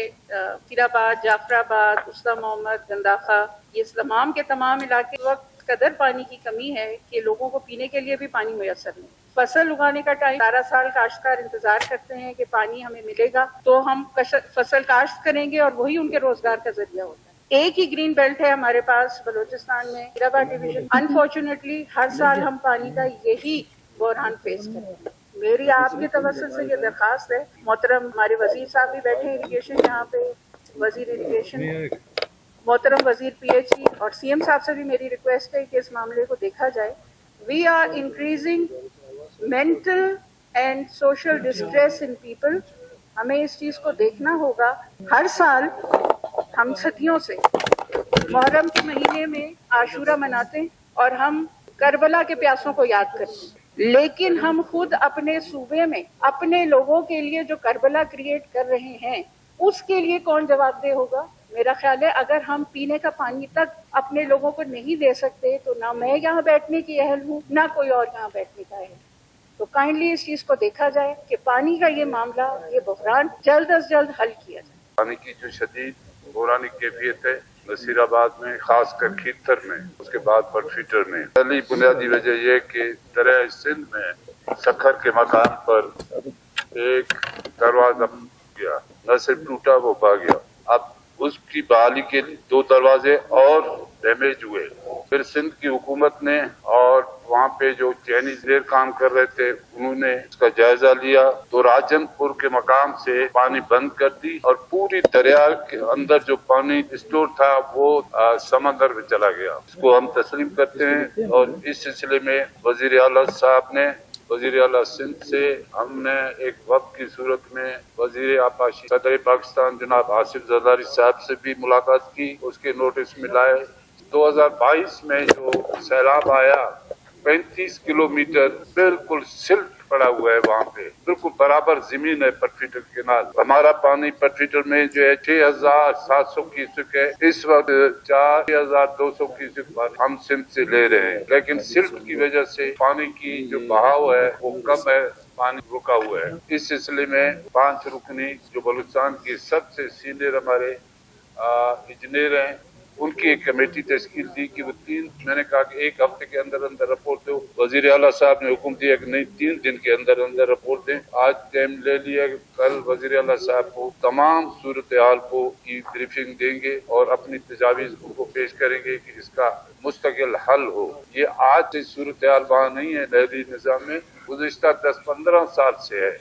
फीराबाद, जाफराबाद, उस्ता मोहम्मद, गंदाखा, ये तमाम के तमाम इलाके वक्त कदर पानी की कमी है कि लोगों को पीने के लिए भी पानी मुयस्सर नहीं। फसल उगाने का टाइम, 12 साल काश्तकार इंतजार करते हैं कि पानी हमें मिलेगा तो हम फसल काश्त करेंगे और वही उनके रोजगार का जरिया होता है। एक ही ग्रीन बेल्ट है हमारे पास बलूचिस्तान में, फीराबाद डिवीजन। अनफॉर्चुनेटली हर साल हम पानी का यही बहरान फेस करते हैं। मेरी आपकी तवज्जो से ये दरखास्त है, मोहतरम हमारे वजीर साहब भी बैठे हैं इरिगेशन यहाँ पे, वजीर इरिगेशन मोहतरम वजीर पीएचई और सीएम साहब से भी मेरी रिक्वेस्ट है कि इस मामले को देखा जाए। We are increasing mental and social distress in people. हमें इस चीज को देखना होगा। हर साल हम सदियों से मुहर्रम के महीने में आशूरा मनाते हैं और हम करबला के प्यासों को याद करते हैं, लेकिन हम खुद अपने सूबे में अपने लोगों के लिए जो करबला क्रिएट कर रहे हैं उसके लिए कौन जवाबदेह होगा? मेरा ख्याल है अगर हम पीने का पानी तक अपने लोगों को नहीं दे सकते तो ना मैं यहाँ बैठने की अहल हूँ, ना कोई और यहाँ बैठने का अहल। तो काइंडली इस चीज को देखा जाए कि पानी का ये मामला, ये बहरान जल्द अज जल्द हल किया जाए। पानी की जो शदीद बहरानी कैफियत है नसीराबाद में, खासकर खीतर में, उसके बाद बरफीटर में, पहली बुनियादी वजह यह कि दरिया सिंध में सखर के मकान पर एक दरवाजा गया, न सिर्फ टूटा वो भाग गया। अब उसकी बहाली के लिए 2 दरवाजे और डैमेज हुए। फिर सिंध की हुकूमत ने और वहाँ पे जो चैनी जेर काम कर रहे थे उन्होंने इसका जायजा लिया तो राजनपुर के मकाम से पानी बंद कर दी और पूरी दरिया के अंदर जो पानी स्टोर था वो समंदर में चला गया। इसको हम तस्लीम करते हैं और इस सिलसिले में वजीर आला साहब ने, वजीर आला सिंध से हमने एक वक्त की सूरत में वजीर आपाशी सदर पाकिस्तान जनाब आसिफ जरदारी साहब से भी मुलाकात की, उसके नोटिस में लाए। 2022 में जो सैलाब आया 35 किलोमीटर बिल्कुल सिल्ट पड़ा हुआ है, वहाँ पे बिल्कुल बराबर जमीन है पटफीटर के नाल। हमारा पानी पटफीटर में जो है 6,700 क्यूसेक है, इस वक्त 4,200 क्यूसेक हम सिंध से ले रहे हैं, लेकिन सिल्ट की वजह से पानी की जो बहाव है वो कम है, पानी रुका हुआ है। इस सिलसिले में 5 रुकनी जो बलूचिस्तान की सबसे सीनियर हमारे इंजीनियर हैं, उनकी एक कमेटी तश्कील दी कि वो 3, मैंने कहा कि 1 हफ्ते के अंदर अंदर रिपोर्ट दो। वजीर आला साहब ने हुक्म दिया कि नहीं 3 दिन के अंदर अंदर रिपोर्ट दें। आज टाइम ले लिया, कल वजीर आला साहब को तमाम सूरत हाल को की ब्रीफिंग देंगे और अपनी तजावीज़ उनको पेश करेंगे कि इसका मुस्तकिल हल हो। ये आज से सूरत हाल वहाँ नहीं है नहरी निज़ाम में, गुज़िश्ता 10-15 साल से है।